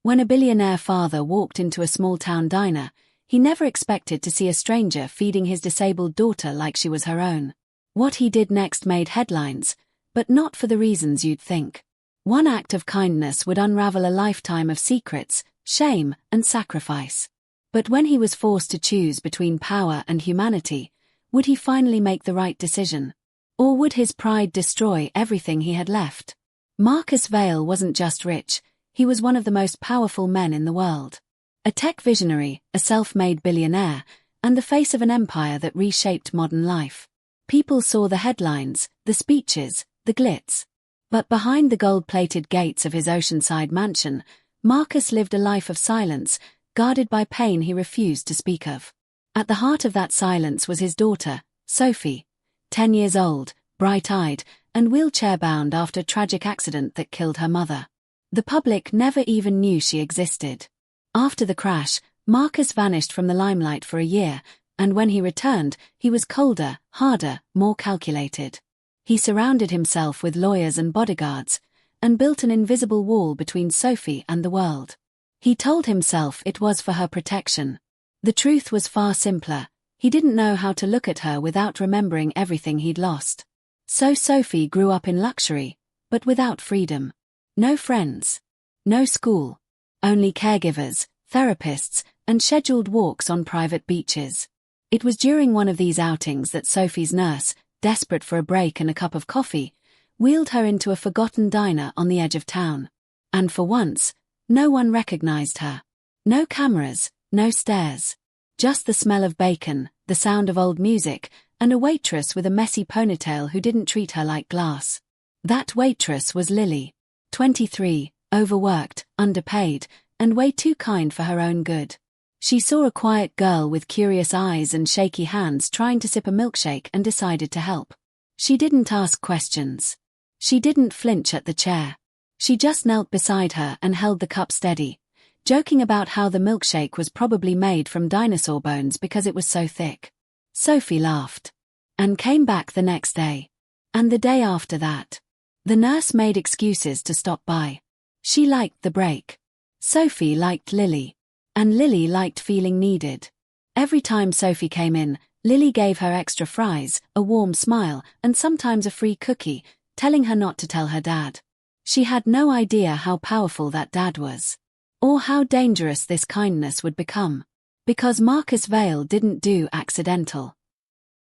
When a billionaire father walked into a small-town diner, he never expected to see a stranger feeding his disabled daughter like she was her own. What he did next made headlines, but not for the reasons you'd think. One act of kindness would unravel a lifetime of secrets, shame, and sacrifice. But when he was forced to choose between power and humanity, would he finally make the right decision? Or would his pride destroy everything he had left? Marcus Vail wasn't just rich, he was one of the most powerful men in the world. A tech visionary, a self-made billionaire, and the face of an empire that reshaped modern life. People saw the headlines, the speeches, the glitz. But behind the gold-plated gates of his oceanside mansion, Marcus lived a life of silence, guarded by pain he refused to speak of. At the heart of that silence was his daughter, Sophie, 10 years old, bright-eyed, and wheelchair-bound after a tragic accident that killed her mother. The public never even knew she existed. After the crash, Marcus vanished from the limelight for a year, and when he returned, he was colder, harder, more calculated. He surrounded himself with lawyers and bodyguards, and built an invisible wall between Sophie and the world. He told himself it was for her protection. The truth was far simpler. He didn't know how to look at her without remembering everything he'd lost. So Sophie grew up in luxury, but without freedom. No friends. No school. Only caregivers, therapists, and scheduled walks on private beaches. It was during one of these outings that Sophie's nurse, desperate for a break and a cup of coffee, wheeled her into a forgotten diner on the edge of town. And for once, no one recognized her. No cameras, no stares. Just the smell of bacon, the sound of old music, and a waitress with a messy ponytail who didn't treat her like glass. That waitress was Lily. 23, overworked, underpaid, and way too kind for her own good. She saw a quiet girl with curious eyes and shaky hands trying to sip a milkshake and decided to help. She didn't ask questions. She didn't flinch at the chair. She just knelt beside her and held the cup steady, joking about how the milkshake was probably made from dinosaur bones because it was so thick. Sophie laughed. And came back the next day. And the day after that. The nurse made excuses to stop by. She liked the break. Sophie liked Lily. And Lily liked feeling needed. Every time Sophie came in, Lily gave her extra fries, a warm smile, and sometimes a free cookie, telling her not to tell her dad. She had no idea how powerful that dad was. Or how dangerous this kindness would become. Because Marcus Vail didn't do accidental.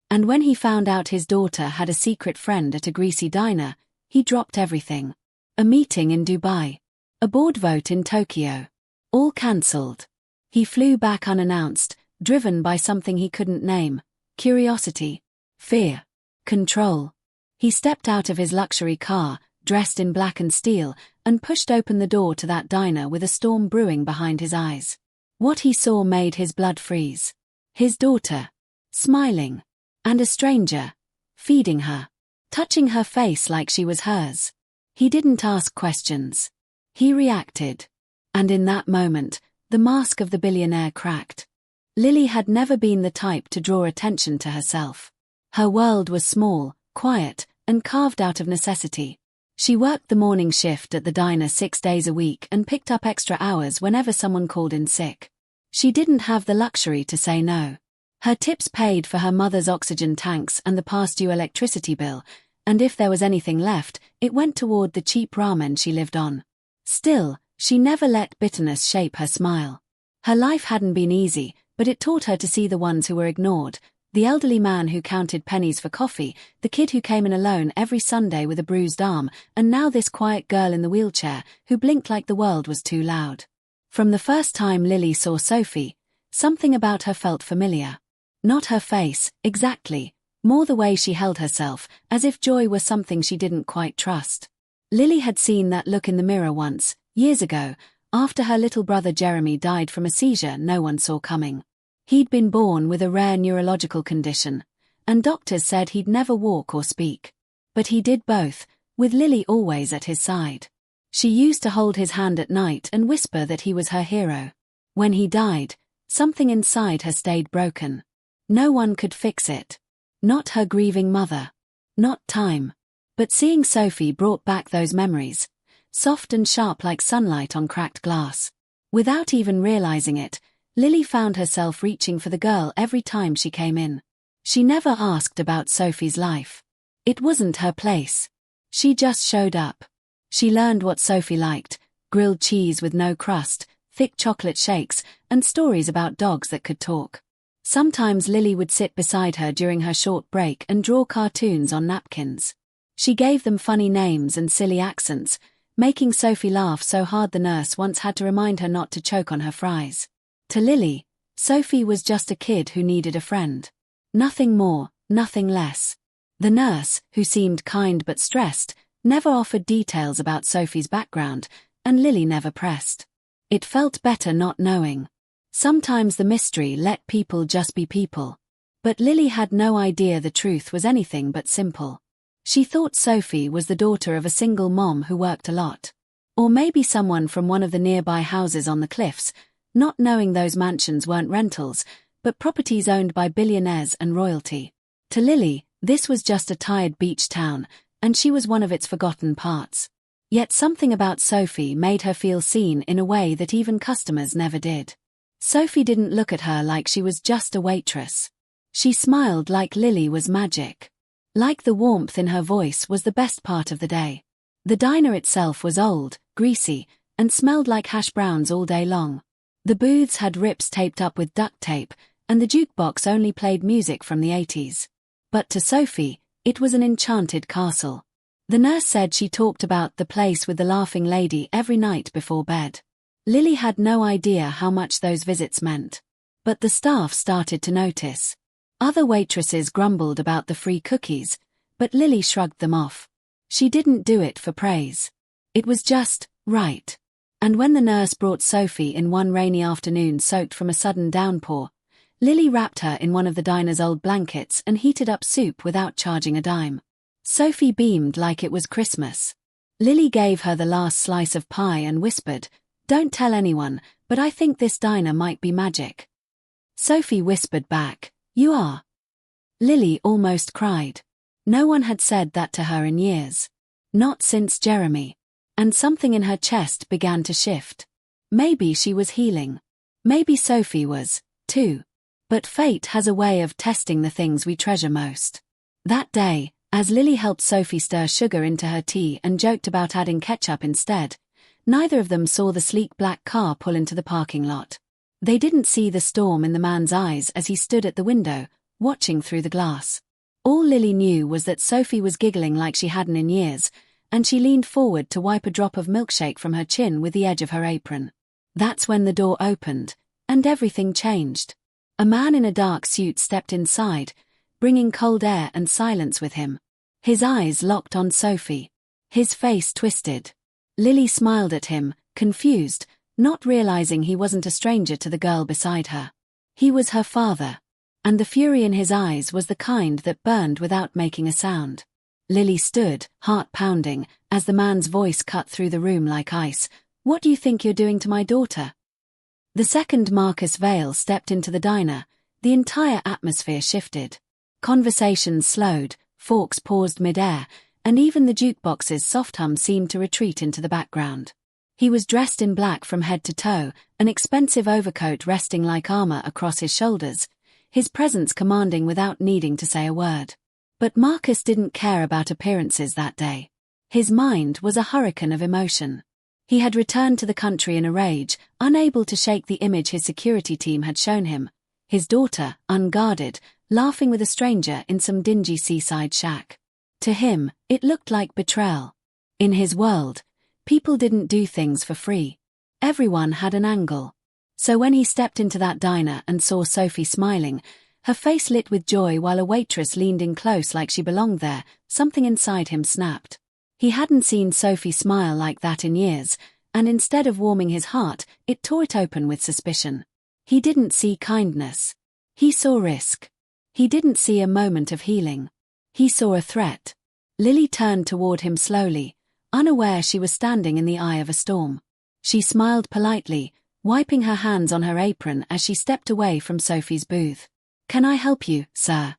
And when he found out his daughter had a secret friend at a greasy diner, he dropped everything. A meeting in Dubai. A board vote in Tokyo. All cancelled. He flew back unannounced, driven by something he couldn't name. Curiosity. Fear. Control. He stepped out of his luxury car, dressed in black and steel, and pushed open the door to that diner with a storm brewing behind his eyes. What he saw made his blood freeze. His daughter. Smiling. And a stranger. Feeding her. Touching her face like she was hers. He didn't ask questions. He reacted. And in that moment, the mask of the billionaire cracked. Lily had never been the type to draw attention to herself. Her world was small, quiet, and carved out of necessity. She worked the morning shift at the diner 6 days a week and picked up extra hours whenever someone called in sick. She didn't have the luxury to say no. Her tips paid for her mother's oxygen tanks and the past-due electricity bill, and if there was anything left, it went toward the cheap ramen she lived on. Still, she never let bitterness shape her smile. Her life hadn't been easy, but it taught her to see the ones who were ignored, the elderly man who counted pennies for coffee, the kid who came in alone every Sunday with a bruised arm, and now this quiet girl in the wheelchair who blinked like the world was too loud. From the first time Lily saw Sophie, something about her felt familiar. Not her face, exactly, more the way she held herself, as if joy were something she didn't quite trust. Lily had seen that look in the mirror once, years ago, after her little brother Jeremy died from a seizure no one saw coming. He'd been born with a rare neurological condition, and doctors said he'd never walk or speak. But he did both, with Lily always at his side. She used to hold his hand at night and whisper that he was her hero. When he died, something inside her stayed broken. No one could fix it. Not her grieving mother. Not time. But seeing Sophie brought back those memories, soft and sharp like sunlight on cracked glass. Without even realizing it, Lily found herself reaching for the girl every time she came in. She never asked about Sophie's life. It wasn't her place. She just showed up. She learned what Sophie liked: grilled cheese with no crust, thick chocolate shakes, and stories about dogs that could talk. Sometimes Lily would sit beside her during her short break and draw cartoons on napkins. She gave them funny names and silly accents, making Sophie laugh so hard the nurse once had to remind her not to choke on her fries. To Lily, Sophie was just a kid who needed a friend. Nothing more, nothing less. The nurse, who seemed kind but stressed, never offered details about Sophie's background, and Lily never pressed. It felt better not knowing. Sometimes the mystery let people just be people. But Lily had no idea the truth was anything but simple. She thought Sophie was the daughter of a single mom who worked a lot. Or maybe someone from one of the nearby houses on the cliffs, not knowing those mansions weren't rentals, but properties owned by billionaires and royalty. To Lily, this was just a tired beach town, and she was one of its forgotten parts. Yet something about Sophie made her feel seen in a way that even customers never did. Sophie didn't look at her like she was just a waitress. She smiled like Lily was magic. Like the warmth in her voice was the best part of the day. The diner itself was old, greasy, and smelled like hash browns all day long. The booths had rips taped up with duct tape, and the jukebox only played music from the 80s. But to Sophie, it was an enchanted castle. The nurse said she talked about the place with the laughing lady every night before bed. Lily had no idea how much those visits meant. But the staff started to notice. Other waitresses grumbled about the free cookies, but Lily shrugged them off. She didn't do it for praise. It was just right. And when the nurse brought Sophie in one rainy afternoon soaked from a sudden downpour, Lily wrapped her in one of the diner's old blankets and heated up soup without charging a dime. Sophie beamed like it was Christmas. Lily gave her the last slice of pie and whispered, "Don't tell anyone, but I think this diner might be magic." Sophie whispered back, "You are." Lily almost cried. No one had said that to her in years. Not since Jeremy. And something in her chest began to shift. Maybe she was healing. Maybe Sophie was, too. But fate has a way of testing the things we treasure most. That day, as Lily helped Sophie stir sugar into her tea and joked about adding ketchup instead, neither of them saw the sleek black car pull into the parking lot. They didn't see the storm in the man's eyes as he stood at the window, watching through the glass. All Lily knew was that Sophie was giggling like she hadn't in years, and she leaned forward to wipe a drop of milkshake from her chin with the edge of her apron. That's when the door opened, and everything changed. A man in a dark suit stepped inside, bringing cold air and silence with him. His eyes locked on Sophie. His face twisted. Lily smiled at him, confused, not realizing he wasn't a stranger to the girl beside her. He was her father. And the fury in his eyes was the kind that burned without making a sound. Lily stood, heart pounding, as the man's voice cut through the room like ice. "What do you think you're doing to my daughter?" The second Marcus Vale stepped into the diner, the entire atmosphere shifted. Conversations slowed, forks paused mid-air, and even the jukebox's soft hum seemed to retreat into the background. He was dressed in black from head to toe, an expensive overcoat resting like armor across his shoulders, his presence commanding without needing to say a word. But Marcus didn't care about appearances that day. His mind was a hurricane of emotion. He had returned to the country in a rage, unable to shake the image his security team had shown him. His daughter, unguarded, laughing with a stranger in some dingy seaside shack. To him, it looked like betrayal. In his world, people didn't do things for free. Everyone had an angle. So when he stepped into that diner and saw Sophie smiling, her face lit with joy while a waitress leaned in close like she belonged there, something inside him snapped. He hadn't seen Sophie smile like that in years, and instead of warming his heart, it tore it open with suspicion. He didn't see kindness. He saw risk. He didn't see a moment of healing. He saw a threat. Lily turned toward him slowly, unaware she was standing in the eye of a storm. She smiled politely, wiping her hands on her apron as she stepped away from Sophie's booth. "Can I help you, sir?"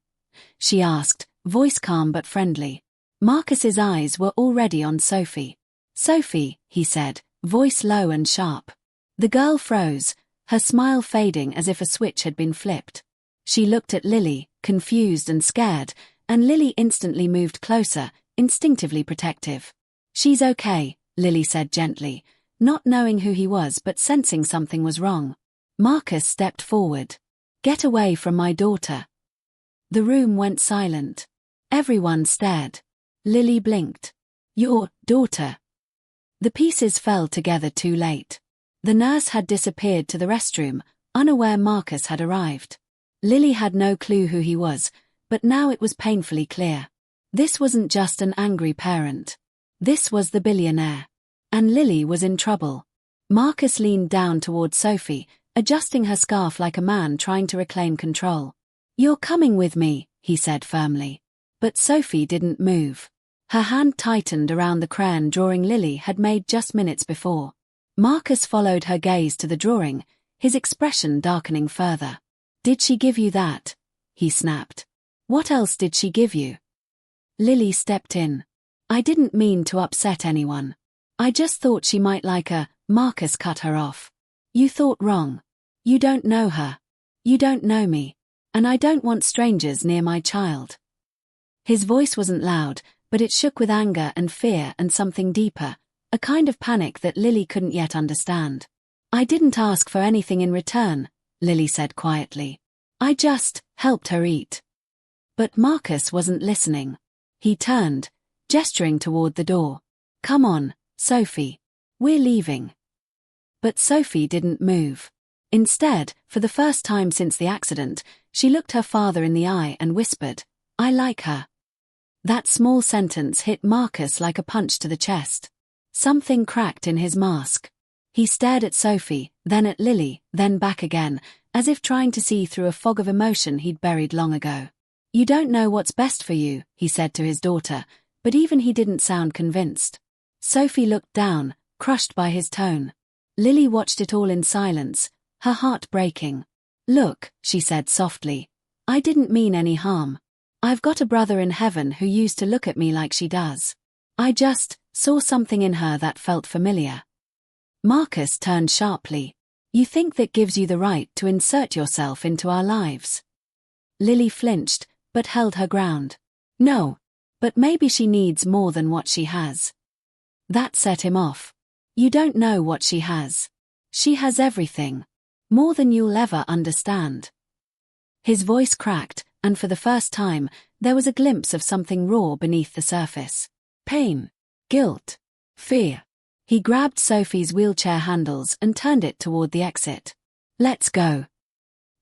she asked, voice calm but friendly. Marcus's eyes were already on Sophie. "Sophie," he said, voice low and sharp. The girl froze, her smile fading as if a switch had been flipped. She looked at Lily, confused and scared, and Lily instantly moved closer, instinctively protective. "She's okay," Lily said gently, not knowing who he was but sensing something was wrong. Marcus stepped forward. "Get away from my daughter." The room went silent. Everyone stared. Lily blinked. "Your daughter." The pieces fell together too late. The nurse had disappeared to the restroom, unaware Marcus had arrived. Lily had no clue who he was, but now it was painfully clear. This wasn't just an angry parent. This was the billionaire. And Lily was in trouble. Marcus leaned down toward Sophie, adjusting her scarf like a man trying to reclaim control. "You're coming with me," he said firmly. But Sophie didn't move. Her hand tightened around the crayon drawing Lily had made just minutes before. Marcus followed her gaze to the drawing, his expression darkening further. "Did she give you that?" he snapped. "What else did she give you?" Lily stepped in. "I didn't mean to upset anyone. I just thought she might like a—" Marcus cut her off. "You thought wrong. You don't know her. You don't know me. And I don't want strangers near my child." His voice wasn't loud, but it shook with anger and fear and something deeper, a kind of panic that Lily couldn't yet understand. "I didn't ask for anything in return," Lily said quietly. "I just helped her eat." But Marcus wasn't listening. He turned, gesturing toward the door. "Come on, Sophie. We're leaving." But Sophie didn't move. Instead, for the first time since the accident, she looked her father in the eye and whispered, "I like her." That small sentence hit Marcus like a punch to the chest. Something cracked in his mask. He stared at Sophie, then at Lily, then back again, as if trying to see through a fog of emotion he'd buried long ago. "You don't know what's best for you," he said to his daughter, but even he didn't sound convinced. Sophie looked down, crushed by his tone. Lily watched it all in silence, her heart breaking. "Look," she said softly, "I didn't mean any harm. I've got a brother in heaven who used to look at me like she does. I just saw something in her that felt familiar." Marcus turned sharply. "You think that gives you the right to insert yourself into our lives?" Lily flinched, but held her ground. "No. But maybe she needs more than what she has." That set him off. "You don't know what she has. She has everything. More than you'll ever understand." His voice cracked, and for the first time, there was a glimpse of something raw beneath the surface. Pain. Guilt. Fear. He grabbed Sophie's wheelchair handles and turned it toward the exit. "Let's go."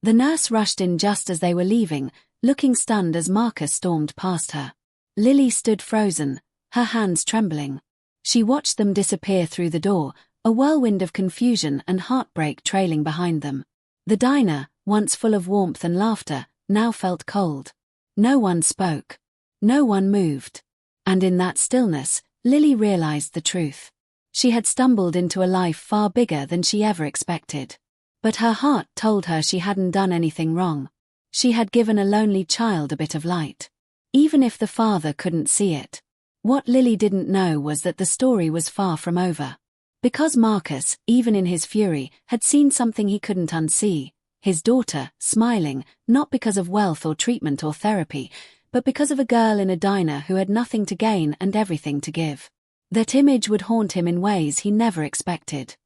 The nurse rushed in just as they were leaving, looking stunned as Marcus stormed past her. Lily stood frozen, her hands trembling. She watched them disappear through the door, a whirlwind of confusion and heartbreak trailing behind them. The diner, once full of warmth and laughter, now felt cold. No one spoke. No one moved. And in that stillness, Lily realized the truth. She had stumbled into a life far bigger than she ever expected. But her heart told her she hadn't done anything wrong. She had given a lonely child a bit of light. Even if the father couldn't see it. What Lily didn't know was that the story was far from over. Because Marcus, even in his fury, had seen something he couldn't unsee. His daughter, smiling, not because of wealth or treatment or therapy, but because of a girl in a diner who had nothing to gain and everything to give. That image would haunt him in ways he never expected.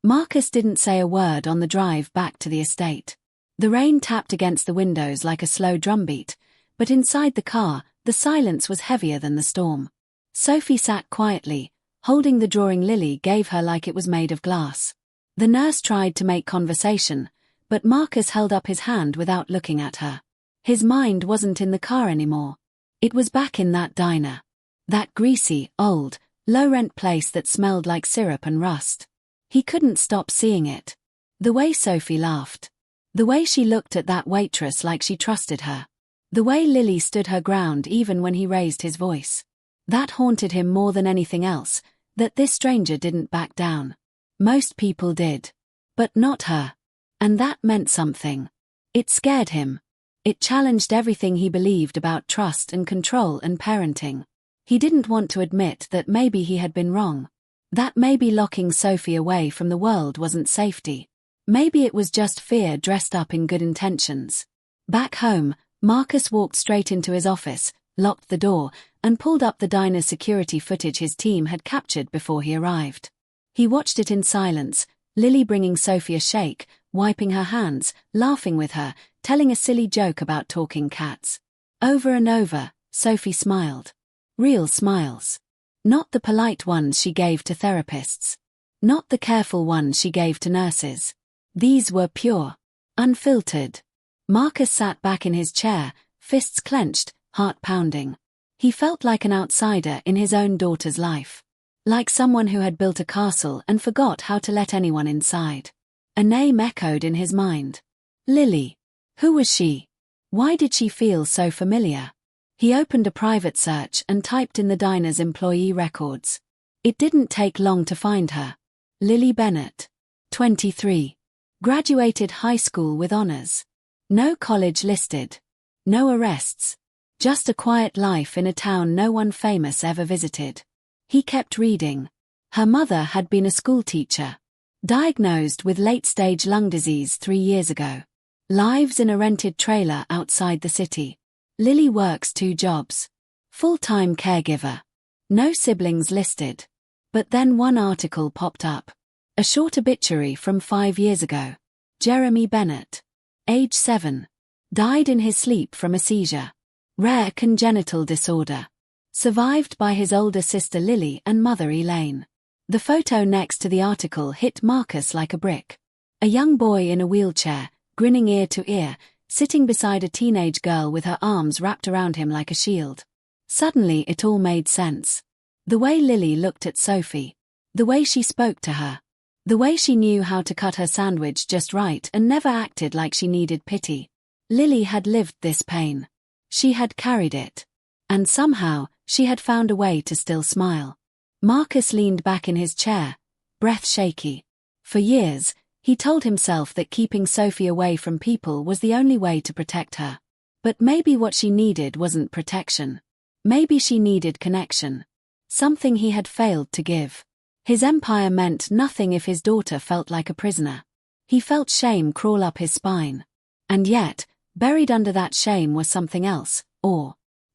Marcus didn't say a word on the drive back to the estate. The rain tapped against the windows like a slow drumbeat, but inside the car, the silence was heavier than the storm. Sophie sat quietly, holding the drawing Lily gave her like it was made of glass. The nurse tried to make conversation, but Marcus held up his hand without looking at her. His mind wasn't in the car anymore. It was back in that diner. That greasy, old, low-rent place that smelled like syrup and rust. He couldn't stop seeing it. The way Sophie laughed. The way she looked at that waitress like she trusted her. The way Lily stood her ground even when he raised his voice. That haunted him more than anything else, that this stranger didn't back down. Most people did. But not her. And that meant something. It scared him. It challenged everything he believed about trust and control and parenting. He didn't want to admit that maybe he had been wrong. That maybe locking Sophie away from the world wasn't safety. Maybe it was just fear dressed up in good intentions. Back home, Marcus walked straight into his office, locked the door, and pulled up the diner's security footage his team had captured before he arrived. He watched it in silence, Lily bringing Sophie a shake, wiping her hands, laughing with her, telling a silly joke about talking cats. Over and over, Sophie smiled. Real smiles. Not the polite ones she gave to therapists. Not the careful ones she gave to nurses. These were pure. Unfiltered. Marcus sat back in his chair, fists clenched, heart pounding. He felt like an outsider in his own daughter's life. Like someone who had built a castle and forgot how to let anyone inside. A name echoed in his mind. Lily. Who was she? Why did she feel so familiar? He opened a private search and typed in the diner's employee records. It didn't take long to find her. Lily Bennett. 23. Graduated high school with honors. No college listed. No arrests. Just a quiet life in a town no one famous ever visited. He kept reading. Her mother had been a schoolteacher. Diagnosed with late-stage lung disease 3 years ago. Lives in a rented trailer outside the city. Lily works 2 jobs. Full-time caregiver. No siblings listed. But then one article popped up. A short obituary from 5 years ago. Jeremy Bennett. Age 7. Died in his sleep from a seizure. Rare congenital disorder. Survived by his older sister Lily and mother Elaine. The photo next to the article hit Marcus like a brick. A young boy in a wheelchair, grinning ear to ear, sitting beside a teenage girl with her arms wrapped around him like a shield. Suddenly it all made sense. The way Lily looked at Sophie. The way she spoke to her. The way she knew how to cut her sandwich just right and never acted like she needed pity. Lily had lived this pain. She had carried it. And somehow, she had found a way to still smile. Marcus leaned back in his chair, breath shaky. For years, he told himself that keeping Sophie away from people was the only way to protect her. But maybe what she needed wasn't protection. Maybe she needed connection. Something he had failed to give. His empire meant nothing if his daughter felt like a prisoner. He felt shame crawl up his spine. And yet, buried under that shame was something else,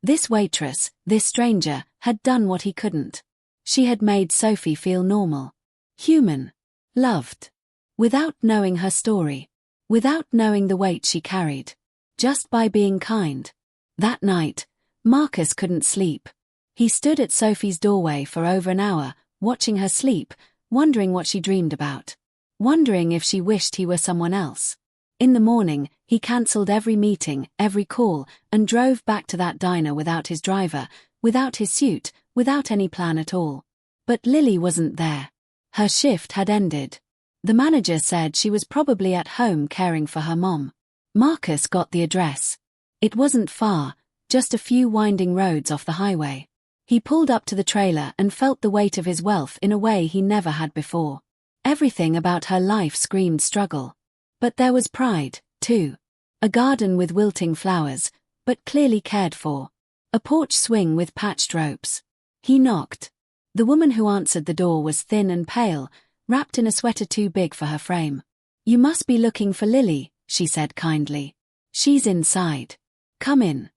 this waitress, this stranger, had done what he couldn't. She had made Sophie feel normal. Human. Loved. Without knowing her story. Without knowing the weight she carried. Just by being kind. That night, Marcus couldn't sleep. He stood at Sophie's doorway for over an hour, watching her sleep, wondering what she dreamed about. Wondering if she wished he were someone else. In the morning, he cancelled every meeting, every call, and drove back to that diner without his driver, without his suit, without any plan at all. But Lily wasn't there. Her shift had ended. The manager said she was probably at home caring for her mom. Marcus got the address. It wasn't far, just a few winding roads off the highway. He pulled up to the trailer and felt the weight of his wealth in a way he never had before. Everything about her life screamed struggle. But there was pride, too. A garden with wilting flowers, but clearly cared for. A porch swing with patched ropes. He knocked. The woman who answered the door was thin and pale, wrapped in a sweater too big for her frame. "You must be looking for Lily," she said kindly. "She's inside. Come in."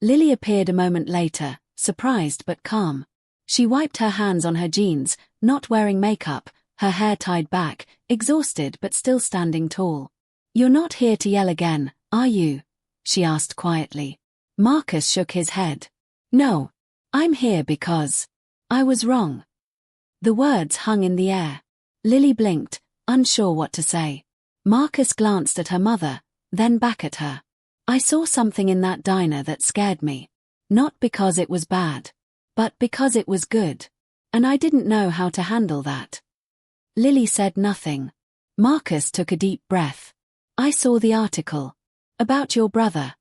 Lily appeared a moment later, surprised but calm. She wiped her hands on her jeans, not wearing makeup, her hair tied back, exhausted but still standing tall. "You're not here to yell again, are you?" she asked quietly. Marcus shook his head. "No. I'm here because I was wrong." The words hung in the air. Lily blinked, unsure what to say. Marcus glanced at her mother, then back at her. "I saw something in that diner that scared me. Not because it was bad, but because it was good. And I didn't know how to handle that." Lily said nothing. Marcus took a deep breath. "I saw the article. About your brother."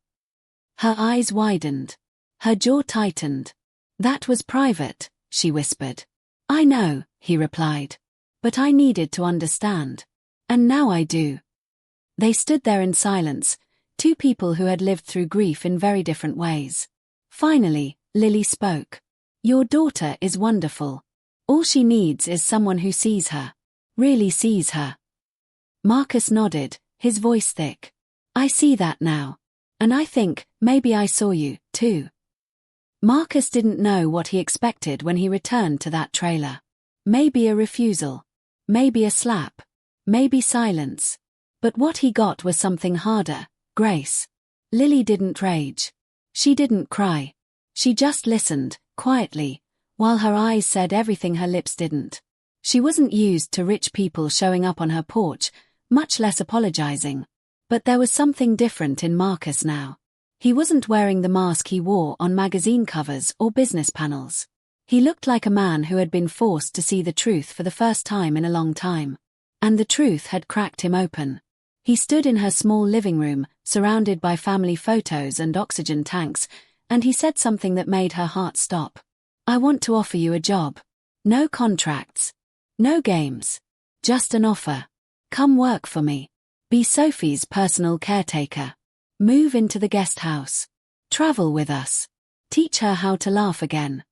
Her eyes widened. Her jaw tightened. "That was private," she whispered. "I know," he replied. "But I needed to understand. And now I do." They stood there in silence, 2 people who had lived through grief in very different ways. Finally, Lily spoke. "Your daughter is wonderful. All she needs is someone who sees her. Really sees her. Marcus nodded, his voice thick. I see that now. And I think, maybe I saw you, too. Marcus didn't know what he expected when he returned to that trailer. Maybe a refusal. Maybe a slap. Maybe silence. But what he got was something harder, grace. Lily didn't rage. She didn't cry. She just listened, quietly, while her eyes said everything her lips didn't. She wasn't used to rich people showing up on her porch, much less apologizing. But there was something different in Marcus now. He wasn't wearing the mask he wore on magazine covers or business panels. He looked like a man who had been forced to see the truth for the first time in a long time. And the truth had cracked him open. He stood in her small living room, surrounded by family photos and oxygen tanks, and he said something that made her heart stop. I want to offer you a job. No contracts. No games. Just an offer. Come work for me. Be Sophie's personal caretaker. Move into the guest house. Travel with us. Teach her how to laugh again.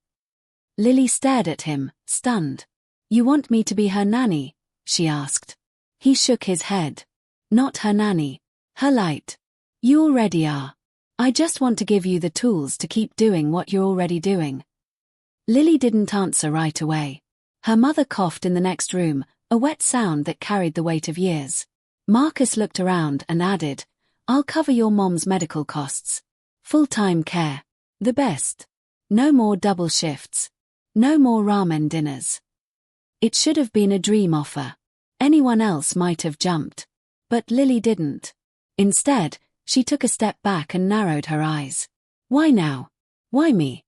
Lily stared at him, stunned. You want me to be her nanny? She asked. He shook his head. Not her nanny. Her light. You already are. I just want to give you the tools to keep doing what you're already doing. Lily didn't answer right away. Her mother coughed in the next room, a wet sound that carried the weight of years. Marcus looked around and added, I'll cover your mom's medical costs. Full-time care. The best. No more double shifts. No more ramen dinners. It should have been a dream offer. Anyone else might have jumped. But Lily didn't. Instead, she took a step back and narrowed her eyes. Why now? Why me?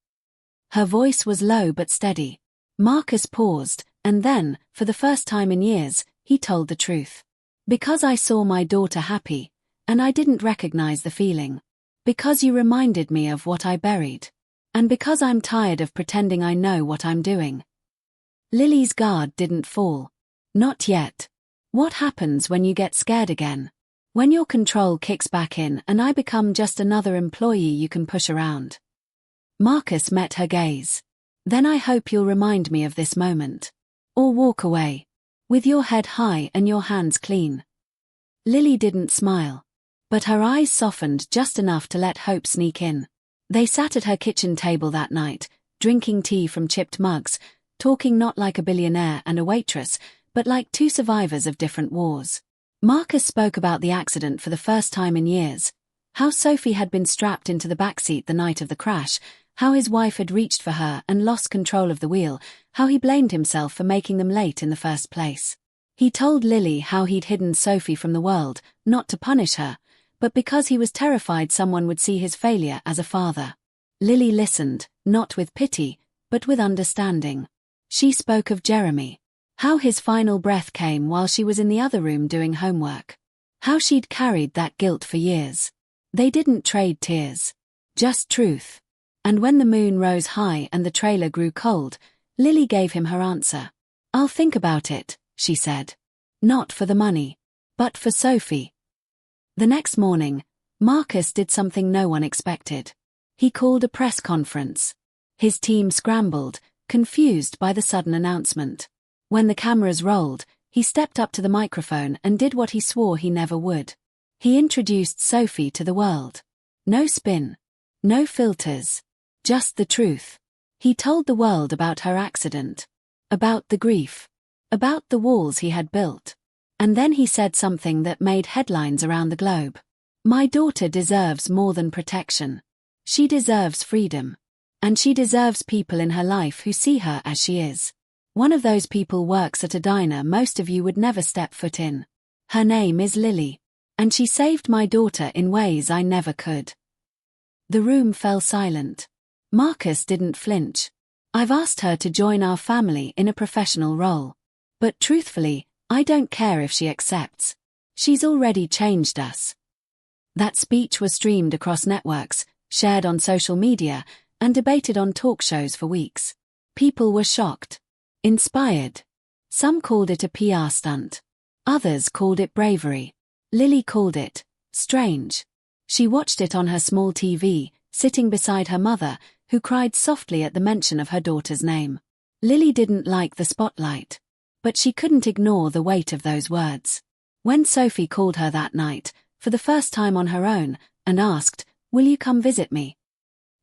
Her voice was low but steady. Marcus paused, and then, for the first time in years, he told the truth. Because I saw my daughter happy, and I didn't recognize the feeling. Because you reminded me of what I buried. And because I'm tired of pretending I know what I'm doing. Lily's guard didn't fall. Not yet. What happens when you get scared again? When your control kicks back in and I become just another employee you can push around. Marcus met her gaze. Then I hope you'll remind me of this moment. Or walk away. With your head high and your hands clean. Lily didn't smile. But her eyes softened just enough to let hope sneak in. They sat at her kitchen table that night, drinking tea from chipped mugs, talking not like a billionaire and a waitress, but like two survivors of different wars. Marcus spoke about the accident for the first time in years. How Sophie had been strapped into the backseat the night of the crash, how his wife had reached for her and lost control of the wheel, how he blamed himself for making them late in the first place. He told Lily how he'd hidden Sophie from the world, not to punish her, but because he was terrified someone would see his failure as a father. Lily listened, not with pity, but with understanding. She spoke of Jeremy. How his final breath came while she was in the other room doing homework. How she'd carried that guilt for years. They didn't trade tears. Just truth. And when the moon rose high and the trailer grew cold, Lily gave him her answer. I'll think about it, she said. Not for the money. But for Sophie. The next morning, Marcus did something no one expected. He called a press conference. His team scrambled, confused by the sudden announcement. When the cameras rolled, he stepped up to the microphone and did what he swore he never would. He introduced Sophie to the world. No spin. No filters. Just the truth. He told the world about her accident. About the grief. About the walls he had built. And then he said something that made headlines around the globe. My daughter deserves more than protection. She deserves freedom. And she deserves people in her life who see her as she is. One of those people works at a diner most of you would never step foot in. Her name is Lily. And she saved my daughter in ways I never could. The room fell silent. Marcus didn't flinch. I've asked her to join our family in a professional role. But truthfully, I don't care if she accepts. She's already changed us. That speech was streamed across networks, shared on social media, and debated on talk shows for weeks. People were shocked. Inspired. Some called it a PR stunt. Others called it bravery. Lily called it strange. She watched it on her small TV, sitting beside her mother, who cried softly at the mention of her daughter's name. Lily didn't like the spotlight, but she couldn't ignore the weight of those words. When Sophie called her that night, for the first time on her own, and asked, "Will you come visit me?"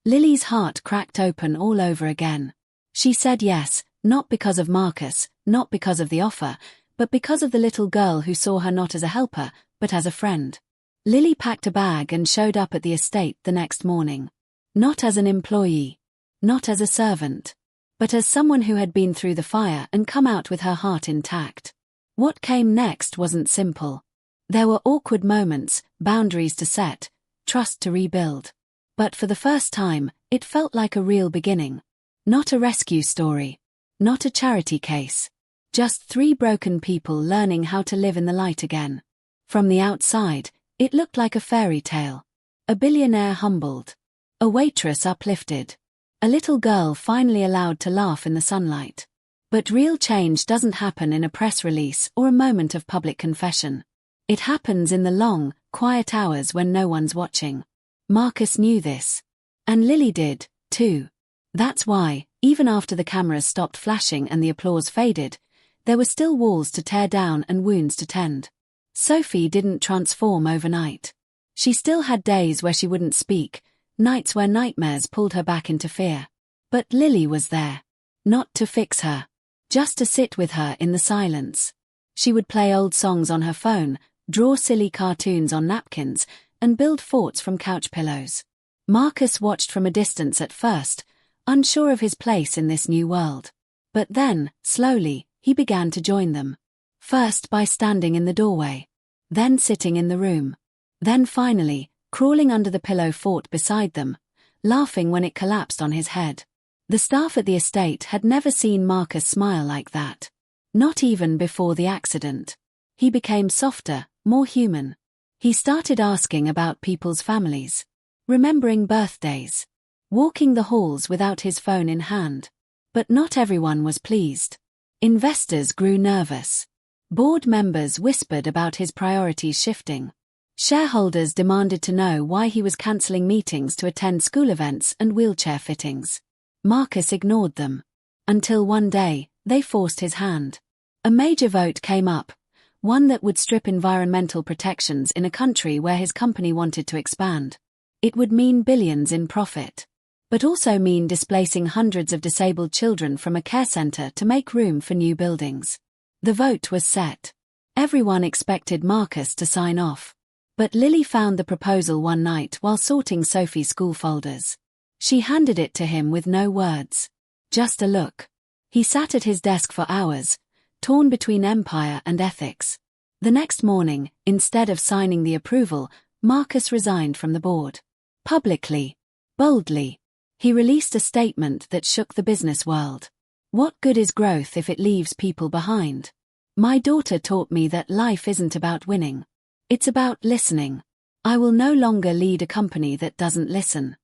Lily's heart cracked open all over again. She said yes, not because of Marcus, not because of the offer, but because of the little girl who saw her not as a helper, but as a friend. Lily packed a bag and showed up at the estate the next morning. Not as an employee, not as a servant, but as someone who had been through the fire and come out with her heart intact. What came next wasn't simple. There were awkward moments, boundaries to set, trust to rebuild. But for the first time, it felt like a real beginning. Not a rescue story. Not a charity case. Just three broken people learning how to live in the light again. From the outside, it looked like a fairy tale. A billionaire humbled. A waitress uplifted. A little girl finally allowed to laugh in the sunlight. But real change doesn't happen in a press release or a moment of public confession. It happens in the long, quiet hours when no one's watching. Marcus knew this. And Lily did, too. That's why, even after the cameras stopped flashing and the applause faded, there were still walls to tear down and wounds to tend. Sophie didn't transform overnight. She still had days where she wouldn't speak, nights where nightmares pulled her back into fear. But Lily was there. Not to fix her. Just to sit with her in the silence. She would play old songs on her phone, draw silly cartoons on napkins, and build forts from couch pillows. Marcus watched from a distance at first, unsure of his place in this new world. But then, slowly, he began to join them. First by standing in the doorway. Then sitting in the room. Then finally, crawling under the pillow fort beside them, laughing when it collapsed on his head. The staff at the estate had never seen Marcus smile like that. Not even before the accident. He became softer, more human. He started asking about people's families. Remembering birthdays. Walking the halls without his phone in hand. But not everyone was pleased. Investors grew nervous. Board members whispered about his priorities shifting. Shareholders demanded to know why he was cancelling meetings to attend school events and wheelchair fittings. Marcus ignored them. Until one day, they forced his hand. A major vote came up, one that would strip environmental protections in a country where his company wanted to expand. It would mean billions in profit. But also mean displacing hundreds of disabled children from a care center to make room for new buildings. The vote was set. Everyone expected Marcus to sign off. But Lily found the proposal one night while sorting Sophie's school folders. She handed it to him with no words. Just a look. He sat at his desk for hours, torn between empire and ethics. The next morning, instead of signing the approval, Marcus resigned from the board. Publicly. Boldly. He released a statement that shook the business world. What good is growth if it leaves people behind? My daughter taught me that life isn't about winning. It's about listening. I will no longer lead a company that doesn't listen.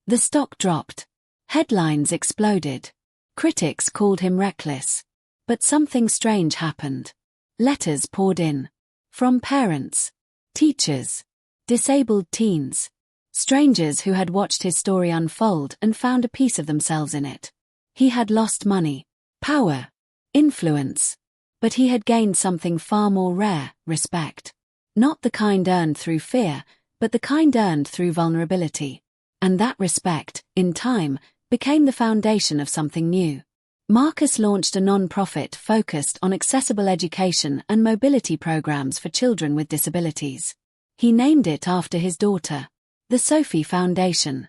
The stock dropped. Headlines exploded. Critics called him reckless. But something strange happened. Letters poured in. From parents, teachers, disabled teens. Strangers who had watched his story unfold and found a piece of themselves in it. He had lost money, power, influence. But he had gained something far more rare, respect. Not the kind earned through fear, but the kind earned through vulnerability. And that respect, in time, became the foundation of something new. Marcus launched a non-profit focused on accessible education and mobility programs for children with disabilities. He named it after his daughter. The Sophie Foundation.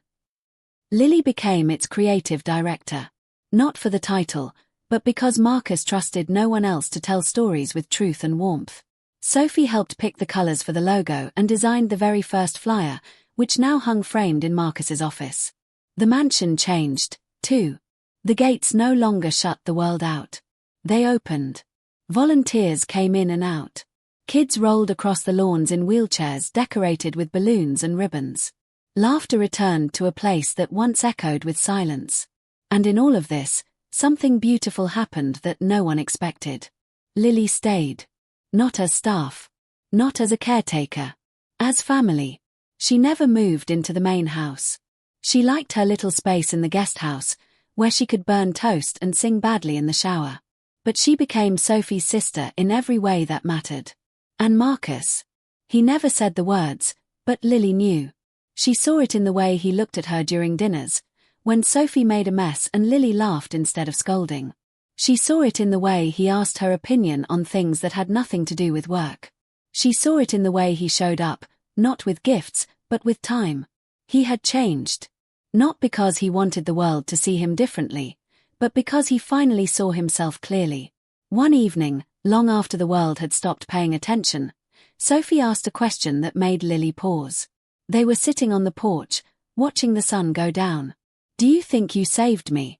Lily became its creative director. Not for the title, but because Marcus trusted no one else to tell stories with truth and warmth. Sophie helped pick the colors for the logo and designed the very first flyer, which now hung framed in Marcus's office. The mansion changed, too. The gates no longer shut the world out. They opened. Volunteers came in and out. Kids rolled across the lawns in wheelchairs decorated with balloons and ribbons. Laughter returned to a place that once echoed with silence. And in all of this, something beautiful happened that no one expected. Lily stayed. Not as staff. Not as a caretaker. As family. She never moved into the main house. She liked her little space in the guest house, where she could burn toast and sing badly in the shower. But she became Sophie's sister in every way that mattered. And Marcus? He never said the words, but Lily knew. She saw it in the way he looked at her during dinners, when Sophie made a mess and Lily laughed instead of scolding. She saw it in the way he asked her opinion on things that had nothing to do with work. She saw it in the way he showed up, not with gifts, but with time. He had changed. Not because he wanted the world to see him differently, but because he finally saw himself clearly. One evening, long after the world had stopped paying attention, Sophie asked a question that made Lily pause. They were sitting on the porch, watching the sun go down. "Do you think you saved me?"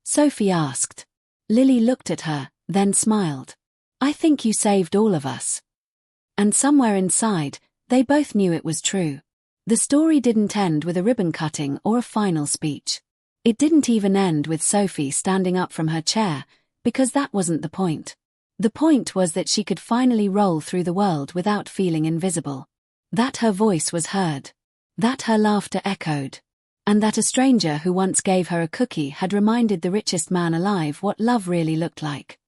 Sophie asked. Lily looked at her, then smiled. "I think you saved all of us." And somewhere inside, they both knew it was true. The story didn't end with a ribbon cutting or a final speech. It didn't even end with Sophie standing up from her chair, because that wasn't the point. The point was that she could finally roll through the world without feeling invisible. That her voice was heard. That her laughter echoed. And that a stranger who once gave her a cookie had reminded the richest man alive what love really looked like.